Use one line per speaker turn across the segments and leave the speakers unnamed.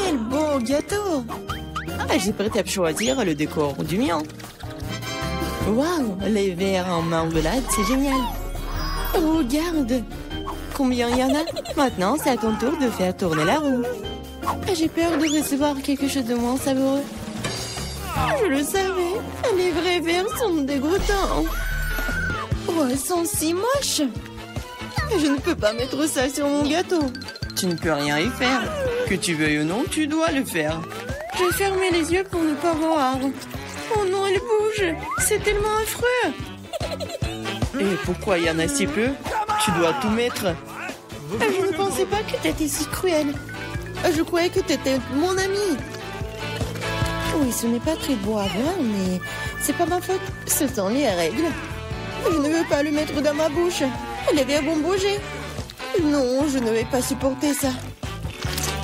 Quel beau gâteau! Ah, j'ai prêt à choisir le décor du mien. Waouh, les verres en marmelade, c'est génial. Regarde, combien il y en a? Maintenant, c'est à ton tour de faire tourner la roue. Ah, j'ai peur de recevoir quelque chose de moins savoureux. Je le savais, les vrais verres sont dégoûtants. Oh, elles sont si moches. Je ne peux pas mettre ça sur mon gâteau. Tu ne peux rien y faire. Que tu veuilles ou non, tu dois le faire. J'ai fermé les yeux pour ne pas voir. Oh non, elle bouge. C'est tellement affreux. Et pourquoi il y en a si peu? Tu dois tout mettre. Je ne pensais pas que tu étais si cruel. Je croyais que tu étais mon ami. Oui, ce n'est pas très beau à voir, mais c'est pas ma faute. Ce sont les règles. Je ne veux pas le mettre dans ma bouche. Les verres vont bouger. Non, je ne vais pas supporter ça.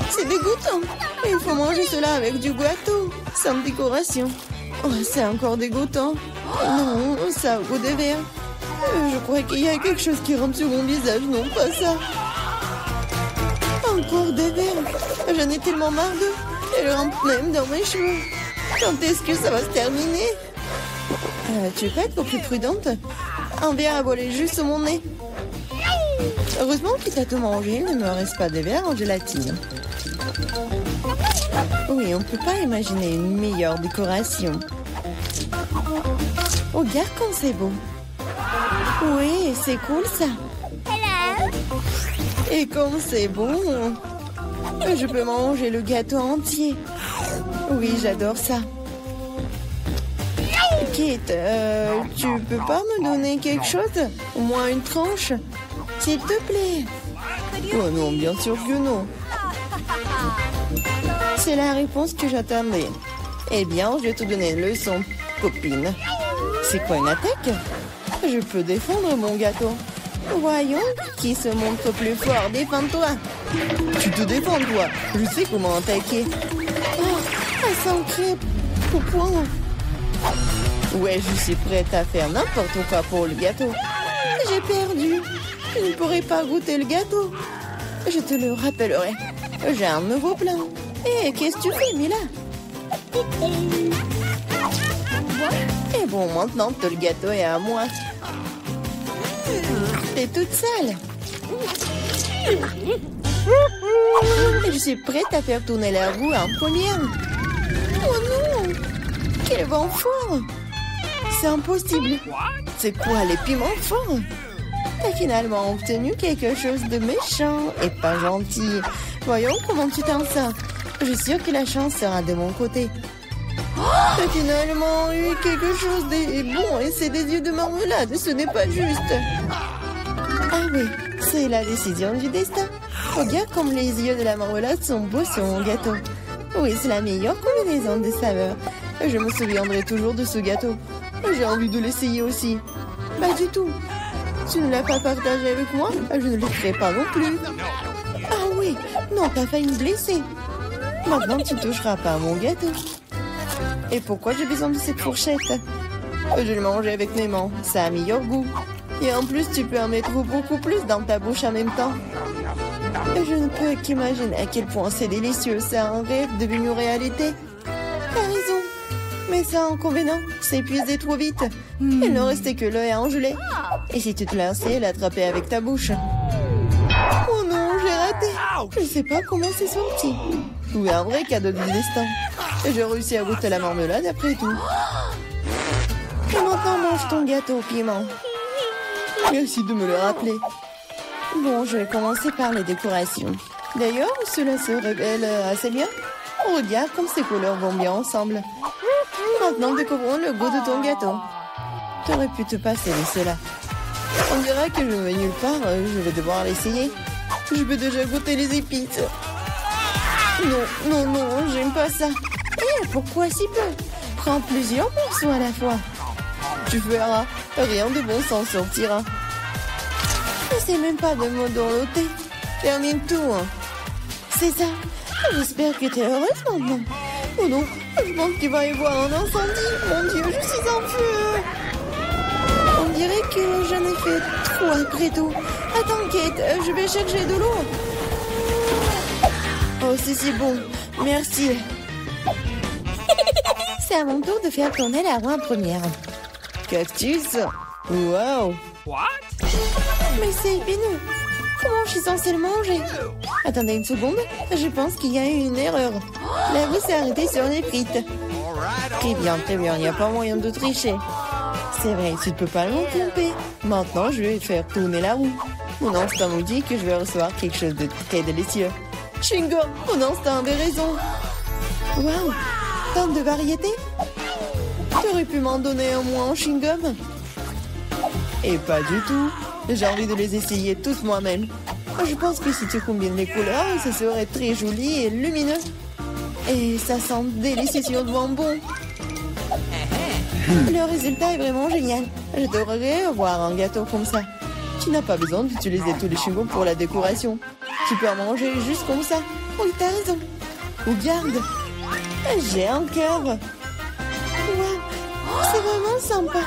C'est dégoûtant. Il faut manger cela avec du gâteau, sans décoration. Oh, c'est encore dégoûtant. Non, ça a goût de verre. Je crois qu'il y a quelque chose qui rampe sur mon visage. Non, pas ça. Encore des verres. J'en ai tellement marre d'eux. Elles rampent même dans mes cheveux. Quand est-ce que ça va se terminer? Tu peux être plus prudente? Un verre a volé juste sur mon nez. Heureusement que tu as tout mangé. Il ne me reste pas de verre en gélatine. Oui, on ne peut pas imaginer une meilleure décoration. Regarde comme c'est beau. Oui, c'est cool ça. Et comme c'est bon, je peux manger le gâteau entier. Oui, j'adore ça. Kate, tu peux pas me donner quelque chose? Au moins une tranche? S'il te plaît. Oh non, bien sûr que non. C'est la réponse que j'attendais. Eh bien, je vais te donner une leçon, copine. C'est quoi une attaque? Je peux défendre mon gâteau. Voyons, qui se montre plus fort? Défends-toi. Tu te défends, toi. Je sais comment attaquer. Oh, ça sent crêpe. Au point. Ouais, je suis prête à faire n'importe quoi pour le gâteau. J'ai perdu. Je ne pourrai pas goûter le gâteau. Je te le rappellerai. J'ai un nouveau plan. Hé, qu'est-ce que tu fais, Mila? Et bon, maintenant que le gâteau est à moi. T'es toute sale. Je suis prête à faire tourner la roue en première. Oh non! Quel vent fort! C'est impossible. C'est quoi, les piments forts? T'as finalement obtenu quelque chose de méchant et pas gentil. Voyons comment tu t'en sors. Je suis sûre que la chance sera de mon côté. T'as finalement eu quelque chose de bon et c'est des yeux de marmelade. Ce n'est pas juste. Ah oui, c'est la décision du destin. Regarde comme les yeux de la marmelade sont beaux sur mon gâteau. Oui, c'est la meilleure combinaison de saveurs. Je me souviendrai toujours de ce gâteau. J'ai envie de l'essayer aussi. Pas du tout. Tu ne l'as pas partagé avec moi? Je ne le ferai pas non plus. Ah oui, non, t'as failli me blesser. Maintenant, tu ne toucheras pas à mon gâteau. Et pourquoi j'ai besoin de cette fourchette? Je le mangeais avec mes mains. Ça a meilleur goût. Et en plus, tu peux en mettre beaucoup plus dans ta bouche en même temps. Je ne peux qu'imaginer à quel point c'est délicieux. C'est un rêve devenu réalité. T'as raison. Mais ça, inconvénient, c'est épuisé trop vite. Il ne restait que l'œil à engeler. Et si tu te lançais, l'attraper avec ta bouche. Oh non, j'ai raté. Je ne sais pas comment c'est sorti. Oui, un vrai cadeau du destin. J'ai réussi à goûter la marmelade après tout. Et maintenant, mange ton gâteau au piment. Merci de me le rappeler. Bon, je vais commencer par les décorations. D'ailleurs, cela se révèle assez bien. Regarde comme ces couleurs vont bien ensemble. Maintenant, découvrons le goût de ton gâteau. Tu aurais pu te passer de cela. On dirait que je vais nulle part. Je vais devoir l'essayer. Je peux déjà goûter les épices. Non, non, non, j'aime pas ça. Eh, pourquoi si peu? Prends plusieurs morceaux à la fois. Tu verras, rien de bon s'en sortira. N'essaie même pas de me dorloter. Termine tout. Hein. C'est ça. J'espère que tu es heureuse maintenant. Oh non, je pense qu'il va y avoir un incendie. Mon Dieu, je suis en feu. On dirait que j'en ai fait trop après tout. Attends, Kate, je vais chercher de l'eau. Oh, c'est si bon. Merci. C'est à mon tour de faire tourner la roue en première. Cactus. Wow. Mais c'est épineux. Comment je suis censée le manger? Attendez une seconde. Je pense qu'il y a eu une erreur. La roue s'est arrêtée sur les frites. Très bien, très bien. Il n'y a pas moyen de tricher. C'est vrai, tu ne peux pas m'en tromper. Maintenant, je vais faire tourner la roue. Mon instinct me dit que je vais recevoir quelque chose de très délicieux. Chewing-gum, mon instinct avait raison. Waouh, tant de variétés. Tu aurais pu m'en donner un moins en chewing-gum? Et pas du tout. J'ai envie de les essayer toutes moi-même. Je pense que si tu combines les couleurs, ça serait très joli et lumineux. Et ça sent délicieusement bon. Le résultat est vraiment génial. J'adorerais avoir un gâteau comme ça. Tu n'as pas besoin d'utiliser tous les chewing-gums pour la décoration. Tu peux en manger juste comme ça. Oui, t'as raison. Regarde. J'ai un cœur. Waouh. C'est vraiment sympa.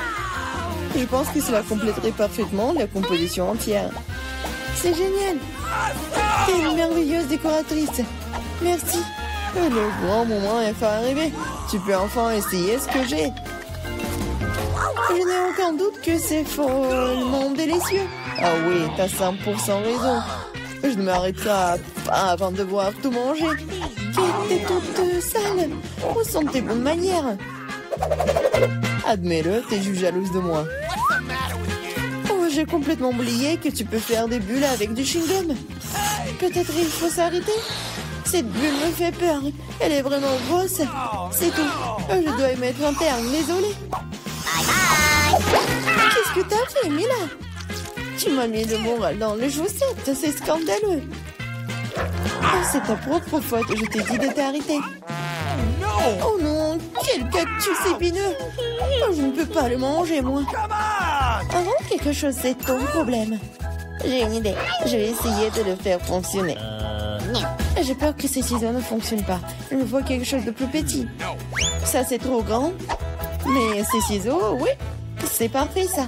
Je pense que cela compléterait parfaitement la composition entière. C'est génial. T'es une merveilleuse décoratrice. Merci. Le grand moment est enfin arrivé. Tu peux enfin essayer ce que j'ai. Je n'ai aucun doute que c'est follement délicieux. Ah oui, t'as 100% raison. Je ne m'arrêterai pas avant de voir tout manger. T'es toute sale. Où sont tes bonnes manières? Admets-le, t'es juste jalouse de moi. Oh, j'ai complètement oublié que tu peux faire des bulles avec du chewing-gum. Peut-être il faut s'arrêter. Cette bulle me fait peur. Elle est vraiment grosse. C'est tout. Je dois y mettre un terme. Désolée. Qu'est-ce que t'as fait, Mila? Tu m'as mis le moral dans les chaussettes. C'est scandaleux. Oh, c'est ta propre faute. Je t'ai dit de t'arrêter. Oh non, quel cactus épineux. Oh, je ne peux pas le manger, moi. Avant quelque chose, c'est ton problème. J'ai une idée. Je vais essayer de le faire fonctionner. J'ai peur que ces ciseaux ne fonctionnent pas. Je vois quelque chose de plus petit. Ça, c'est trop grand. Mais ces ciseaux, oui, c'est parfait, ça.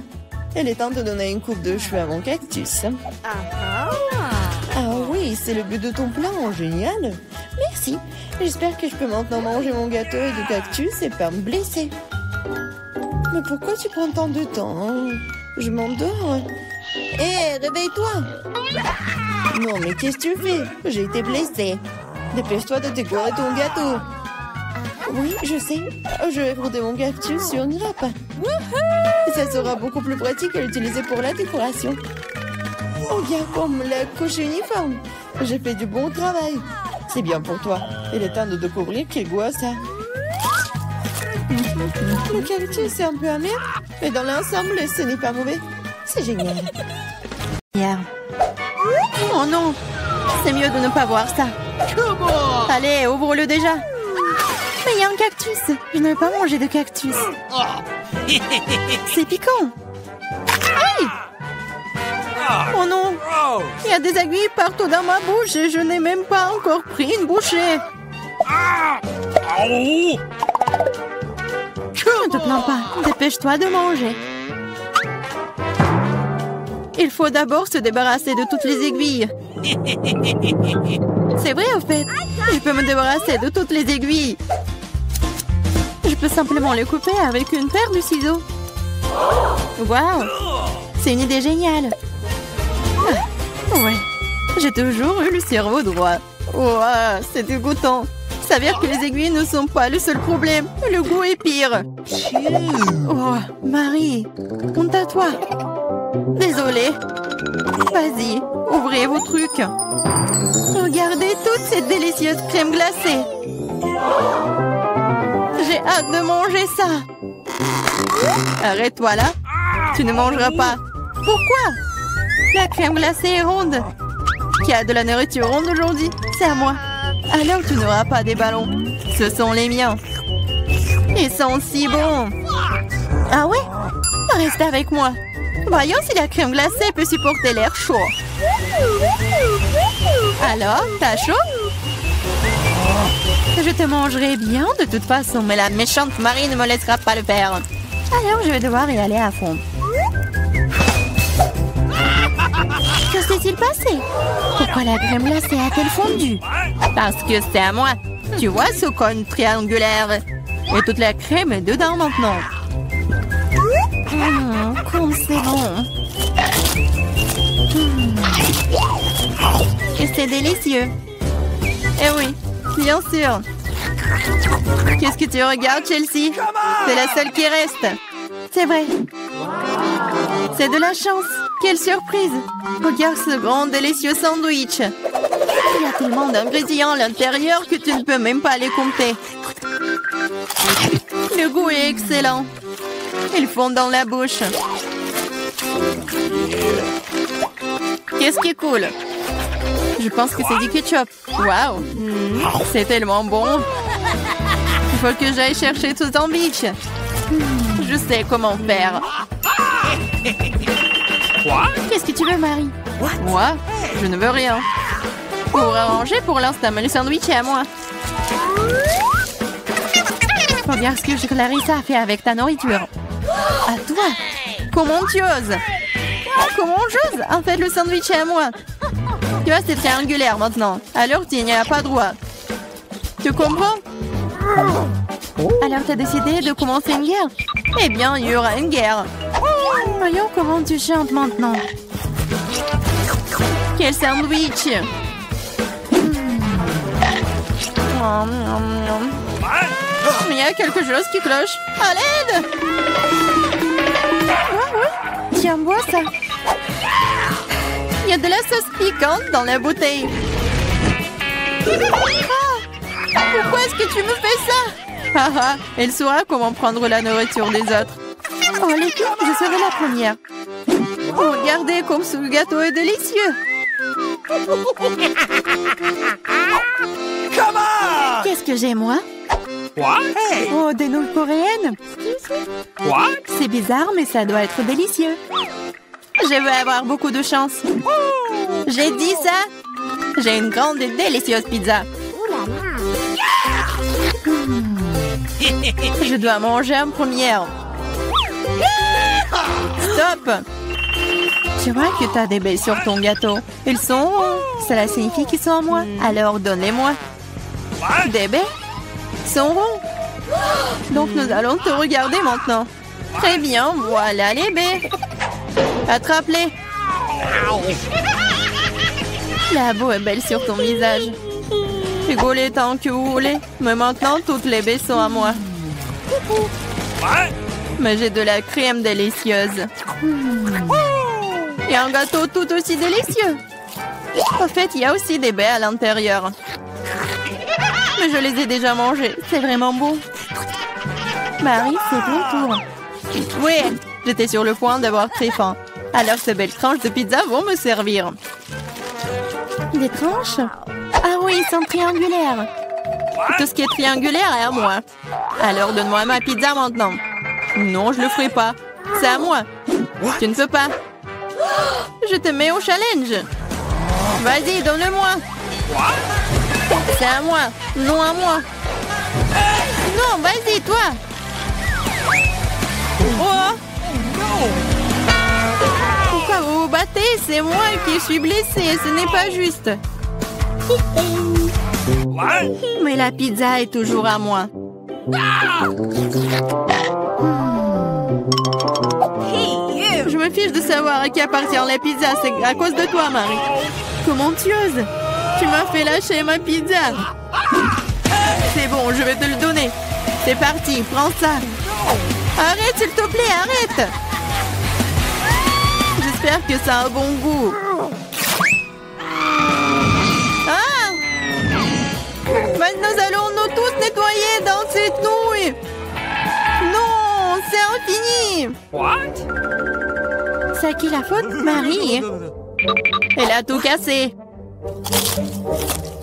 Il est temps de donner une coupe de cheveux à mon cactus. Ah oui, c'est le but de ton plan. Génial. Merci. J'espère que je peux maintenant manger mon gâteau et du cactus et pas me blesser. Mais pourquoi tu prends tant de temps, hein? Je m'endors. Hé, réveille-toi. Non, mais qu'est-ce que tu fais? J'ai été blessée. Dépêche-toi de décorer ton gâteau. Oui, je sais. Je vais frotter mon cactus sur une râpe. Ça sera beaucoup plus pratique à l'utiliser pour la décoration. Oh, bien comme la couche uniforme. J'ai fait du bon travail. C'est bien pour toi. Il est temps de découvrir quel goût a ça. Le cactus est un peu amer, mais dans l'ensemble, ce n'est pas mauvais. C'est génial. Oh non, c'est mieux de ne pas voir ça. Allez, ouvre-le déjà. Mais il y a un cactus. Je ne veux pas manger de cactus. C'est piquant. Aïe! Oh non, il y a des aiguilles partout dans ma bouche et je n'ai même pas encore pris une bouchée. Ne te plains pas, dépêche-toi de manger. Il faut d'abord se débarrasser de toutes les aiguilles. C'est vrai, au fait. Je peux me débarrasser de toutes les aiguilles. Je peux simplement les couper avec une paire de ciseaux. Waouh! C'est une idée géniale. Ouais, j'ai toujours eu le cerveau droit. Wow, c'est dégoûtant. S'avère que les aiguilles ne sont pas le seul problème. Le goût est pire. Oh, Marie, honte à toi. Désolée. Vas-y, ouvrez vos trucs. Regardez toute cette délicieuse crème glacée. J'ai hâte de manger ça. Arrête-toi là. Tu ne mangeras pas. Pourquoi? La crème glacée est ronde. Qui a de la nourriture ronde aujourd'hui? C'est à moi. Alors tu n'auras pas des ballons. Ce sont les miens. Ils sont si bons. Ah ouais? Reste avec moi. Voyons si la crème glacée peut supporter l'air chaud. Alors, t'as chaud? Je te mangerai bien de toute façon, mais la méchante Marie ne me laissera pas le faire. Alors je vais devoir y aller à fond. Que s'est-il passé? Pourquoi la crème glacée a-t-elle fondu? Parce que c'est à moi.
Tu vois ce cône triangulaire? Et toute la crème est dedans maintenant. Comme c'est bon. Et c'est délicieux. Eh oui, bien sûr. Qu'est-ce que tu regardes, Chelsea? C'est la seule qui reste. C'est vrai. C'est de la chance. Quelle surprise. Regarde ce grand délicieux sandwich. Il y a tellement d'ingrédients à l'intérieur que tu ne peux même pas les compter. Le goût est excellent. Ils fondent dans la bouche. Qu'est-ce qui est cool? Je pense que c'est du ketchup. Waouh! C'est tellement bon. Il faut que j'aille chercher ce sandwich. Je sais comment faire. Qu'est-ce que tu veux, Marie? Moi? Je ne veux rien. Pour arranger pour l'instant, mais le sandwich est à moi. Regarde ce que Clarissa a fait avec ta nourriture. À toi? Comment tu oses? Comment j'ose? En fait, le sandwich est à moi. Tu vois, c'est triangulaire maintenant. Alors, tu n'y as pas droit. Tu comprends? Alors, tu as décidé de commencer une guerre? Eh bien, il y aura une guerre. Voyons comment tu chantes maintenant. Quel sandwich! Il y a quelque chose qui cloche. À l'aide! Oui. Tiens, bois ça. Il y a de la sauce piquante dans la bouteille. Pourquoi est-ce que tu me fais ça? Elle saura comment prendre la nourriture des autres. Oh, les filles, je serai la première. Regardez comme ce gâteau est délicieux. Qu'est-ce que j'ai, moi? Oh, des nouilles coréennes. C'est bizarre, mais ça doit être délicieux. Je vais avoir beaucoup de chance. J'ai dit ça. J'ai une grande et délicieuse pizza. Je dois manger en première. Stop! Tu vois que tu as des baies sur ton gâteau. Ils sont ronds. Cela signifie qu'ils sont à moi. Alors donne-les-moi. Des baies? Ils sont ronds. Donc nous allons te regarder maintenant. Très bien, voilà les baies. Attrape-les. La boue est belle sur ton visage. Rigolez tant que vous voulez. Mais maintenant, toutes les baies sont à moi. Mais j'ai de la crème délicieuse. Et un gâteau tout aussi délicieux. En fait, il y a aussi des baies à l'intérieur. Mais je les ai déjà mangées. C'est vraiment bon. Marie, c'est ton tour. Oui, j'étais sur le point d'avoir très faim. Alors ces belles tranches de pizza vont me servir. Des tranches? Ah oui, ils sont triangulaires. Tout ce qui est triangulaire est à moi. Alors donne-moi ma pizza maintenant. Non, je le ferai pas. C'est à moi. Tu ne peux pas. Je te mets au challenge. Vas-y, donne-le-moi. C'est à moi. Non à moi. Non, vas-y, toi. Oh. Pourquoi vous vous battez? C'est moi qui suis blessée. Ce n'est pas juste. Mais la pizza est toujours à moi. Je me fiche de savoir à qui appartient la pizza. C'est à cause de toi, Marie. Comment tu oses? Tu m'as fait lâcher ma pizza. C'est bon, je vais te le donner. C'est parti, prends ça. Arrête, s'il te plaît, arrête. J'espère que ça a un bon goût. Ah! Maintenant, nous allons nous tous nettoyer dans cette nouille. Non, c'est infini. C'est à qui la faute? Marie. Elle a tout cassé.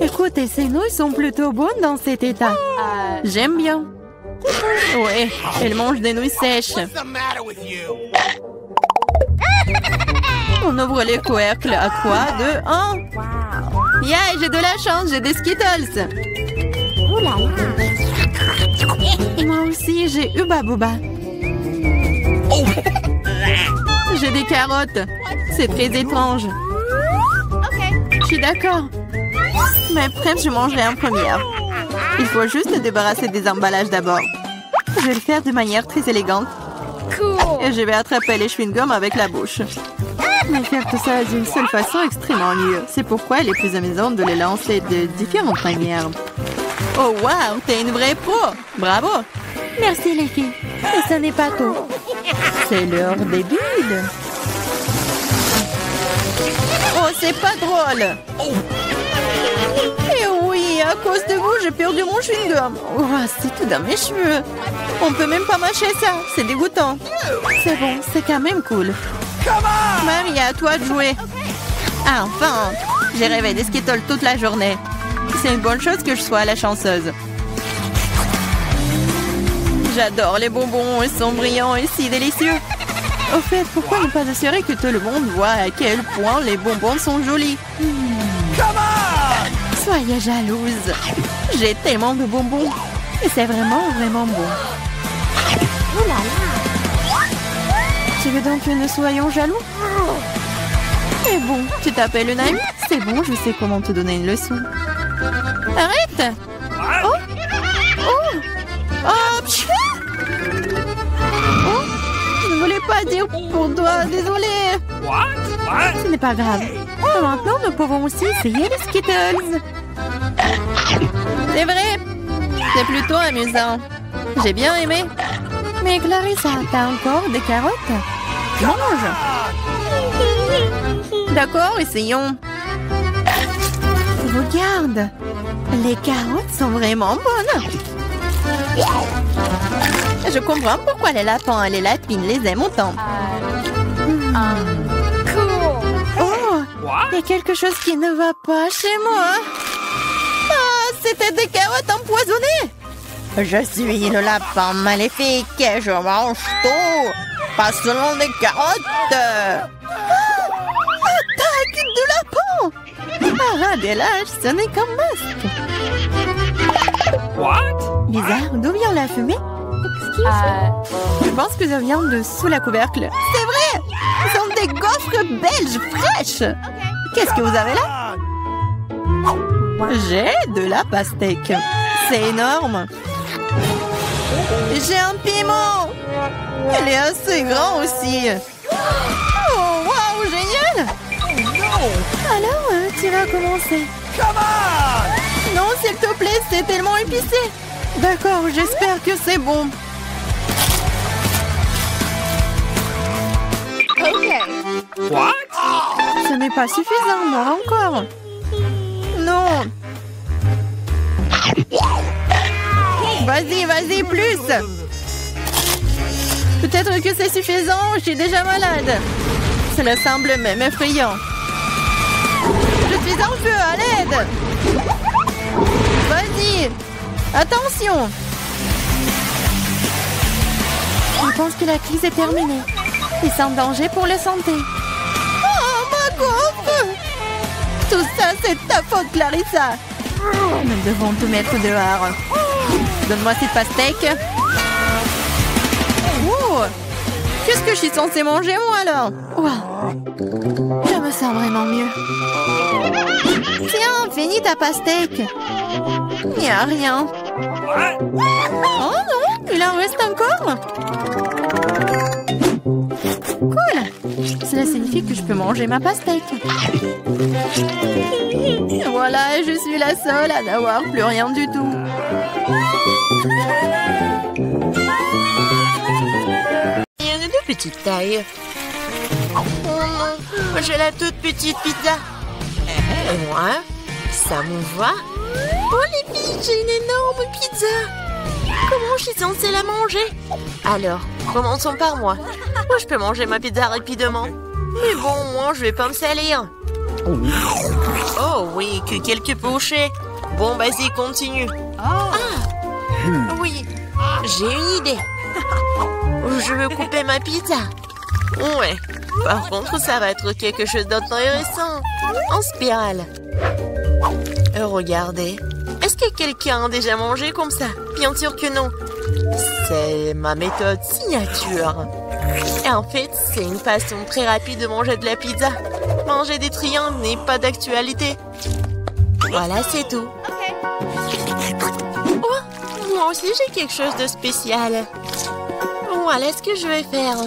Écoutez, ces nouilles sont plutôt bonnes dans cet état. J'aime bien. Ouais, elle mange des nouilles sèches. On ouvre les couvercles à 3, 2, 1. Yeah, j'ai de la chance, j'ai des Skittles. Moi aussi, j'ai Hubba Bubba. J'ai des carottes. C'est très étrange. Je suis d'accord. Mais bref, je mangerai en première. Il faut juste se débarrasser des emballages d'abord. Je vais le faire de manière très élégante. Et je vais attraper les chewing-gums avec la bouche. Mais faire tout ça d'une seule façon est extrêmement ennuyeux. C'est pourquoi il est plus amusant de les lancer de différentes manières. Oh wow, t'es une vraie pro! Bravo! Merci les filles. Mais ce n'est pas tout. C'est l'heure des bulles. Oh, c'est pas drôle! Et oui, à cause de vous, j'ai perdu mon chewing-gum. Oh, c'est tout dans mes cheveux. On peut même pas mâcher ça. C'est dégoûtant. C'est bon, c'est quand même cool. Mamie, à toi de jouer. Ah, enfin! J'ai rêvé des Skittles toute la journée. C'est une bonne chose que je sois la chanceuse. J'adore les bonbons, ils sont brillants et si délicieux. Au fait, pourquoi ne pas assurer que tout le monde voit à quel point les bonbons sont jolis? Soyez jalouse. J'ai tellement de bonbons. Et c'est vraiment, vraiment bon. Oh là là. Tu veux donc que nous soyons jaloux? Mais bon, tu t'appelles une amie? C'est bon, je sais comment te donner une leçon. Arrête! Oh! Oh! Oh! Pfiou! Oh! Je ne voulais pas dire pour toi, désolée. Ce n'est pas grave. Et maintenant, nous pouvons aussi essayer les Skittles. C'est vrai! C'est plutôt amusant. J'ai bien aimé. Mais Clarissa, t'as encore des carottes? Mange! D'accord, essayons. Regarde! Les carottes sont vraiment bonnes. Je comprends pourquoi les lapins et les lapines les aiment autant. Oh! Il y a quelque chose qui ne va pas chez moi. Ah, c'était des carottes empoisonnées. Je suis le lapin maléfique et je mange tout. Pas seulement des carottes. Attaque de lapin! Ah, des lâches, ce n'est qu'un masque. Bizarre, d'où vient la fumée? Je pense que ça vient de sous la couvercle. C'est vrai! Ce sont des gaufres belges fraîches. Qu'est-ce que vous avez là? J'ai de la pastèque. C'est énorme. J'ai un piment. Elle est assez grand aussi. Oh, waouh, génial! Alors, tu vas commencer. Non, s'il te plaît, c'est tellement épicé. D'accord, j'espère que c'est bon. Ce n'est pas suffisant, moi encore. Non. Vas-y, vas-y, plus. Peut-être que c'est suffisant, je suis déjà malade. Cela semble même effrayant. Je suis en feu, à l'aide. Vas-y. Attention. Je pense que la crise est terminée. Et sans danger pour la santé. Oh, ma gaufre! Tout ça, c'est ta faute, Clarissa. Nous devons tout mettre dehors. Donne-moi cette pastèque. Oh! Qu'est-ce que je suis censée manger, moi, alors? Wow. Je me sens vraiment mieux. Tiens, finis ta pastèque. Il n'y a rien. Oh non, il en reste encore. Cool. Cela signifie que je peux manger ma pastèque. Voilà, je suis la seule à n'avoir plus rien du tout. Il y en a de petite taille. Oh non, j'ai la toute petite pizza. Et moi, ça me va. Oh les filles, j'ai une énorme pizza. Comment je suis censée la manger? Alors, commençons par moi. Moi, je peux manger ma pizza rapidement. Mais bon, moi, je vais pas me salir. Oh oui, que quelques pochés. Bon, vas-y, continue. Ah, oui, j'ai une idée. Je veux couper ma pizza. Ouais, par contre, ça va être quelque chose d'intéressant. En spirale. Regardez. Est-ce que quelqu'un a déjà mangé comme ça? Bien sûr que non. C'est ma méthode signature. Et en fait, c'est une façon très rapide de manger de la pizza. Manger des triangles n'est pas d'actualité. Voilà, c'est tout. Moi aussi, j'ai quelque chose de spécial. Voilà ce que je vais faire.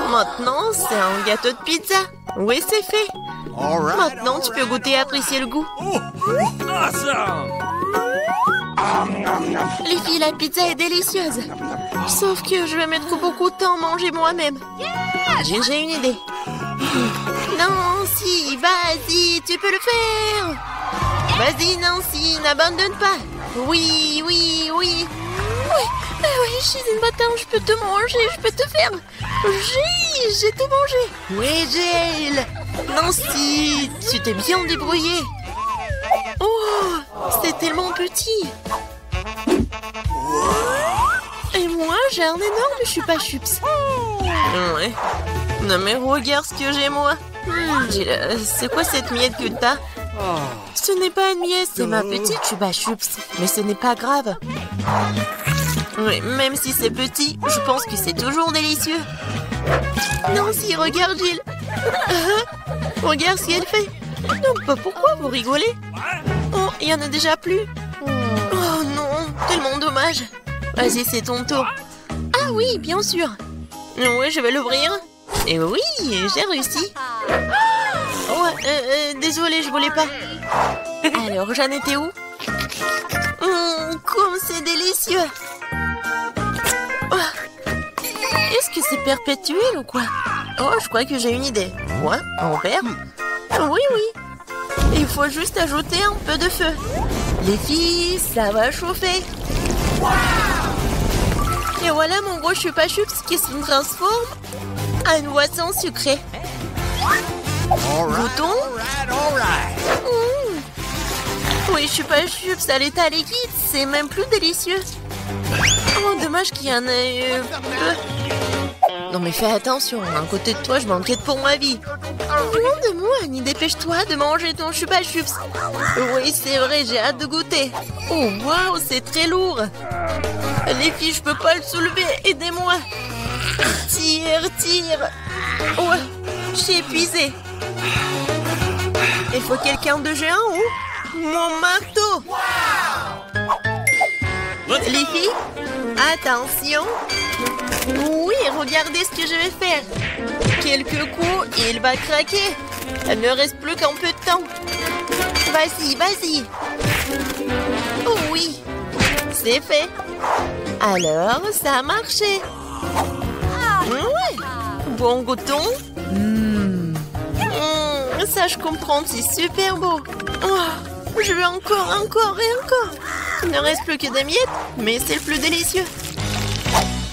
Maintenant, c'est un gâteau de pizza. Oui, c'est fait. Maintenant, tu peux goûter et apprécier le goût. Les filles, la pizza est délicieuse. Sauf que je vais mettre beaucoup de temps à manger moi-même. J'ai une idée. Nancy, vas-y, tu peux le faire. Vas-y, Nancy, n'abandonne pas. Oui. Oui, je suis une bâtard, je peux te manger, je peux te faire. J'ai tout mangé. Oui, Jill. Nancy, tu t'es bien débrouillée. Oh, c'est tellement petit. Et moi, j'ai un énorme chupa chups. Ouais. Non mais regarde ce que j'ai moi. Jill, c'est quoi cette miette que t'as? Ce n'est pas une miette, c'est ma petite chupa chups. Mais ce n'est pas grave. Oui, même si c'est petit, je pense que c'est toujours délicieux. Nancy, regarde Jill. Regarde ce qu'elle fait. Non, pourquoi vous rigolez? Oh, il y en a déjà plus. Oh non, tellement dommage. Vas-y, c'est ton tour. Ah oui, bien sûr. Oui, je vais l'ouvrir. Et oui, j'ai réussi. Ouais, désolée, je voulais pas. Alors, j'en étais où? Comme c'est délicieux. Est-ce que c'est perpétuel ou quoi? Oh, je crois que j'ai une idée. Quoi? En verre? Oui. Il faut juste ajouter un peu de feu. Les filles, ça va chauffer. Et voilà mon gros chupa chups qui se transforme en une boisson sucrée. Goûtons. Oui, chupa chups à l'état liquide, c'est même plus délicieux. Oh, dommage qu'il y en ait peu. Non mais fais attention, à côté de toi, je m'inquiète pour ma vie. Loin de moi, Annie, dépêche-toi de manger ton chupa chups. Oui, c'est vrai, j'ai hâte de goûter. Oh, waouh, c'est très lourd. Les filles, je peux pas le soulever, aidez-moi. Tire. Ouais, je suis épuisée. Il faut quelqu'un de géant ou mon marteau. Les filles, attention. Oui, regardez ce que je vais faire. Quelques coups et il va craquer. Il ne reste plus qu'un peu de temps. Vas-y. Oh oui, c'est fait. Alors, ça a marché. Ouais. Bon, goûtons. Ça, je comprends, c'est super beau. Oh, je veux encore. Il ne reste plus que des miettes, mais c'est le plus délicieux.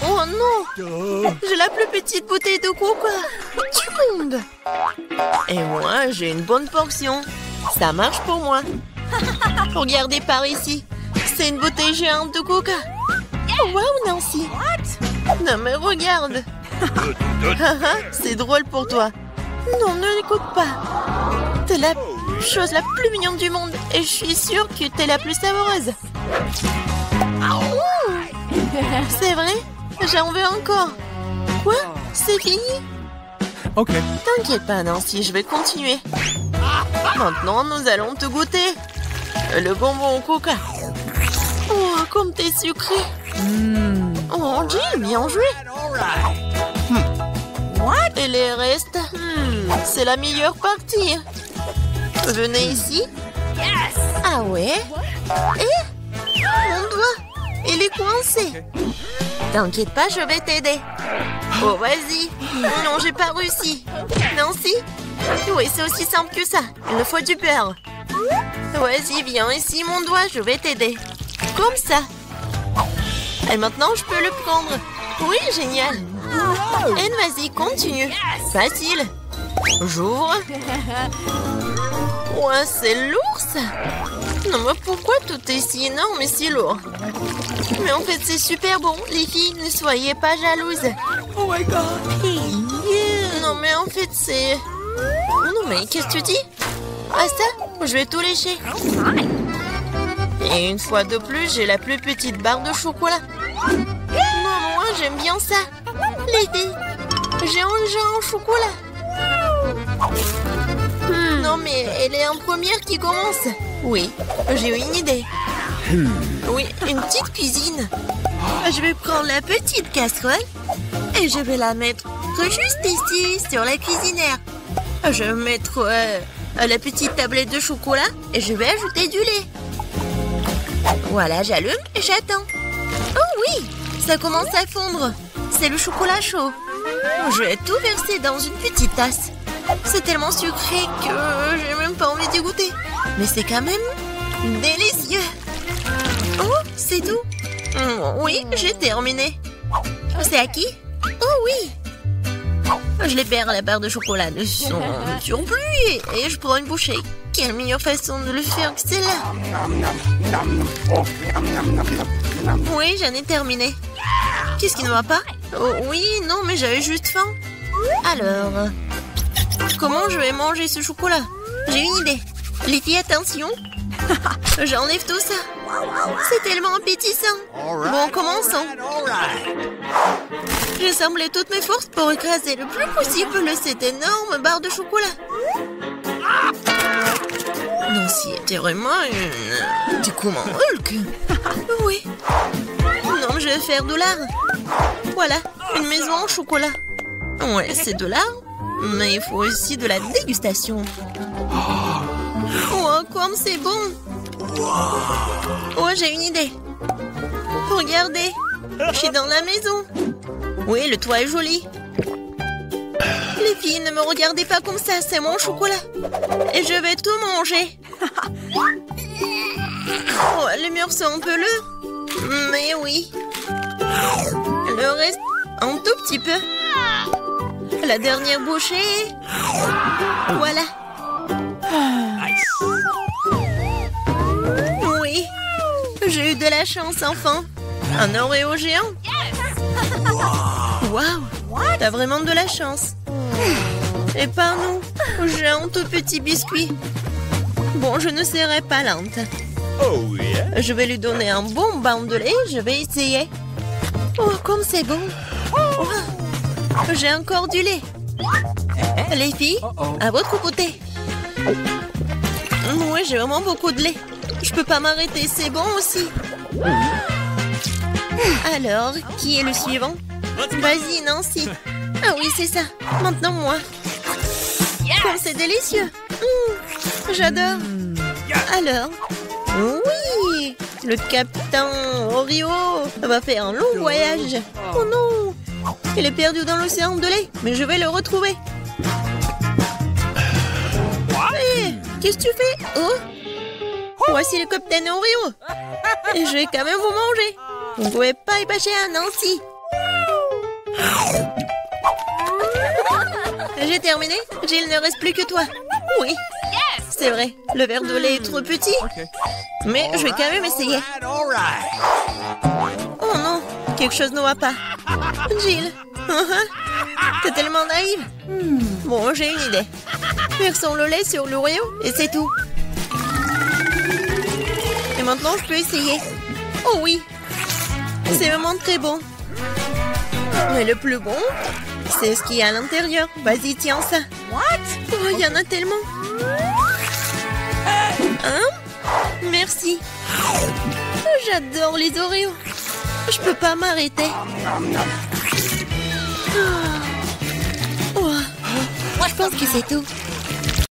Oh non! J'ai la plus petite bouteille de coca. Du monde. Et moi, j'ai une bonne portion. Ça marche pour moi. Regardez par ici. C'est une bouteille géante de coca. Oh, wow, Nancy. Non, mais regarde. C'est drôle pour toi. Non, ne l'écoute pas. T'es la chose la plus mignonne du monde et je suis sûre que t'es la plus savoureuse. C'est vrai? J'en veux encore. Quoi? C'est fini?
Ok.
T'inquiète pas, Nancy, je vais continuer. Maintenant, nous allons te goûter. Le bonbon au coca. Oh, comme t'es sucré. Oh, Jill, bien joué. Et les restes? C'est la meilleure partie. Venez ici. Ah ouais? Et? Mon doigt, il est coincé. T'inquiète pas, je vais t'aider. Oh, vas-y. Non, j'ai pas réussi. Nancy? Oui, c'est aussi simple que ça. Il me faut du beurre. Vas-y, viens ici, mon doigt, je vais t'aider. Comme ça. Et maintenant, je peux le prendre. Oui, génial. Et vas-y, continue. Facile. J'ouvre. Ouais, c'est lourd, ça. Non, mais pourquoi tout est si énorme et si lourd? Mais en fait, c'est super bon. Les filles, ne soyez pas jalouses.
Oh my god.
Non, mais en fait, c'est... Non, mais qu'est-ce que tu dis? Ah, ça? Je vais tout lécher. Et une fois de plus, j'ai la plus petite barre de chocolat. Non, moi, j'aime bien ça. Les filles, j'ai un chocolat. Non, mais elle est en première qui commence. Oui, j'ai eu une idée. Oui,
une petite cuisine. Je vais prendre la petite casserole et je vais la mettre juste ici, sur la cuisinière. Je vais mettre la petite tablette de chocolat et je vais ajouter du lait. Voilà, j'allume et j'attends. Oh oui, ça commence à fondre. C'est le chocolat chaud. Je vais tout verser dans une petite tasse. C'est tellement sucré que j'ai même pas envie d'y goûter. Mais c'est quand même délicieux. Oh, c'est tout. Oui, j'ai terminé. C'est à qui? Oh oui. Je libère la barre de chocolat de son surplus et je prends une bouchée. Quelle meilleure façon de le faire que celle-là? Oui, j'en ai terminé. Qu'est-ce qui ne va pas? Oh, oui, non, mais j'avais juste faim. Alors, comment je vais manger ce chocolat? J'ai une idée. Les filles, attention. J'enlève tout ça. C'est tellement appétissant. Bon, commençons. J'ai semblé toutes mes forces pour écraser le plus possible cette énorme barre de chocolat. Nancy était vraiment une... Du coup, mon Hulk. Oui. Non, je vais faire de l'art. Voilà, une maison en chocolat. Ouais, c'est de l'art, mais il faut aussi de la dégustation. Oh, comme c'est bon. Oh, j'ai une idée. Regardez, je suis dans la maison. Oui, le toit est joli. Les filles, ne me regardez pas comme ça, c'est mon chocolat. Et je vais tout manger. Oh, les murs sont un peu lourds. Mais oui. Le reste, un tout petit peu. La dernière bouchée. Voilà. Oui. J'ai eu de la chance, enfant. Un Oreo géant. Waouh. T'as vraiment de la chance. Et pas nous. J'ai un tout petit biscuit. Bon, je ne serai pas lente. Je vais lui donner un bon bain de lait. Je vais essayer. Oh, comme c'est bon. Oh, j'ai encore du lait. Les filles, à votre côté. Oui, j'ai vraiment beaucoup de lait. Je peux pas m'arrêter, c'est bon aussi. Alors, qui est le suivant? Vas-y, Nancy. Ah oui, c'est ça. Maintenant, moi. Comme c'est délicieux. J'adore. Alors, oui, le capitaine Oreo va faire un long voyage. Oh non, il est perdu dans l'océan de lait, mais je vais le retrouver. Hé, qu'est-ce que tu fais? Oh, voici le capitaine Oreo. Et je vais quand même vous manger. Vous ne pouvez pas y passer à Nancy. J'ai terminé. Jill, ne reste plus que toi. Oui, c'est vrai. Le verre de lait est trop petit. Mais je vais quand même essayer. Oh non, quelque chose ne va pas. Jill, t'es tellement naïve. Bon, j'ai une idée. Versons le lait sur l'Oreo et c'est tout. Et maintenant, je peux essayer. Oh oui, c'est vraiment très bon. Mais le plus bon, c'est ce qu'il y a à l'intérieur. Vas-y, tiens ça. Oh, il y en a tellement. Hein? Merci. J'adore les Oreos. Je peux pas m'arrêter. Oh. Je pense que c'est tout.